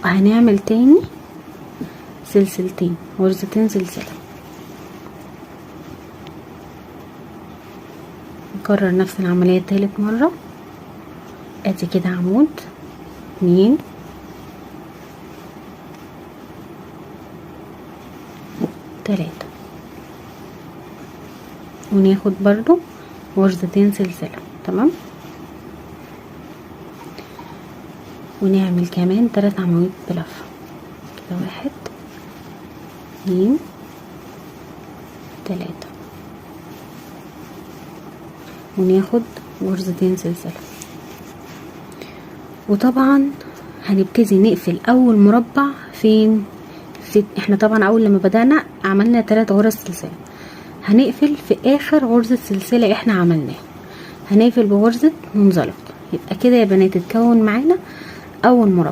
وهنعمل تاني سلسلتين، غرزتين سلسلة. نكرر نفس العملية تالت مرة. ادي كده عمود، 2 3، وناخد برضو غرزتين سلسلة. تمام، ونعمل كمان 3 عواميد بلفة كده، 1 2 3، وناخد غرزتين سلسلة. وطبعا هنبتدي نقفل اول مربع فين؟ احنا طبعا اول لما بدأنا عملنا 3 غرز سلسلة، هنقفل في اخر غرزة سلسلة احنا عملناها، هنقفل بغرزة منزلق. يبقى كده يا بنات اتكون معانا اول مربع.